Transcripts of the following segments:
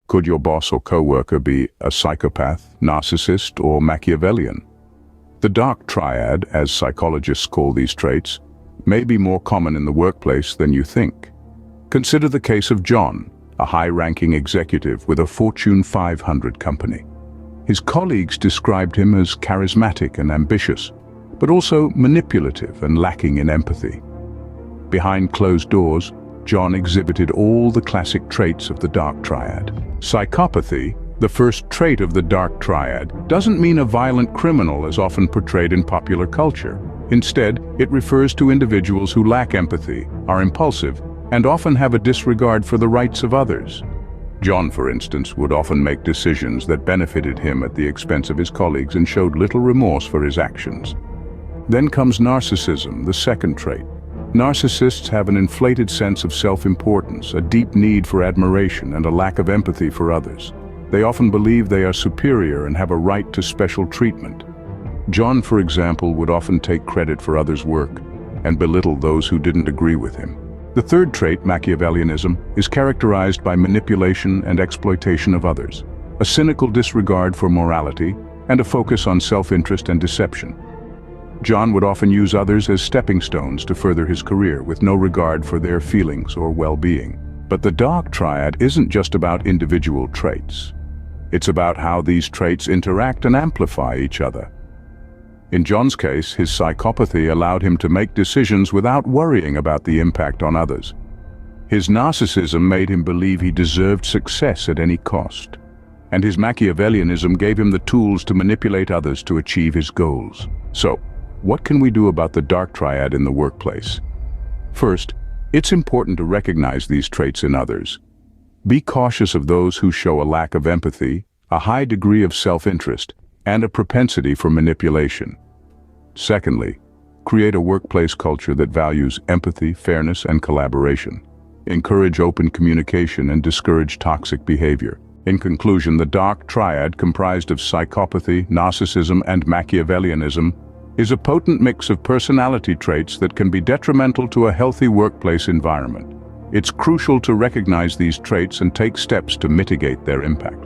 Could your boss or coworker be a psychopath, narcissist, or Machiavellian? The dark triad, as psychologists call these traits, may be more common in the workplace than you think. Consider the case of John, a high-ranking executive with a Fortune 500 company. His colleagues described him as charismatic and ambitious, but also manipulative and lacking in empathy. Behind closed doors, John exhibited all the classic traits of the dark triad. Psychopathy, the first trait of the dark triad, doesn't mean a violent criminal as often portrayed in popular culture. Instead, it refers to individuals who lack empathy, are impulsive, and often have a disregard for the rights of others. John, for instance, would often make decisions that benefited him at the expense of his colleagues and showed little remorse for his actions. Then comes narcissism, the second trait. Narcissists have an inflated sense of self-importance, a deep need for admiration, and a lack of empathy for others. They often believe they are superior and have a right to special treatment. John, for example, would often take credit for others' work and belittle those who didn't agree with him. The third trait, Machiavellianism, is characterized by manipulation and exploitation of others, a cynical disregard for morality, and a focus on self-interest and deception. John would often use others as stepping stones to further his career, with no regard for their feelings or well-being. But the dark triad isn't just about individual traits. It's about how these traits interact and amplify each other. In John's case, his psychopathy allowed him to make decisions without worrying about the impact on others. His narcissism made him believe he deserved success at any cost. And his Machiavellianism gave him the tools to manipulate others to achieve his goals. So, what can we do about the dark triad in the workplace? First, it's important to recognize these traits in others. Be cautious of those who show a lack of empathy, a high degree of self-interest, and a propensity for manipulation. Secondly, create a workplace culture that values empathy, fairness, and collaboration. Encourage open communication and discourage toxic behavior. In conclusion, the dark triad, comprised of psychopathy, narcissism, and Machiavellianism, is a potent mix of personality traits that can be detrimental to a healthy workplace environment. It's crucial to recognize these traits and take steps to mitigate their impact.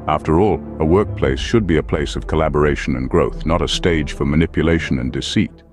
After all, a workplace should be a place of collaboration and growth, not a stage for manipulation and deceit.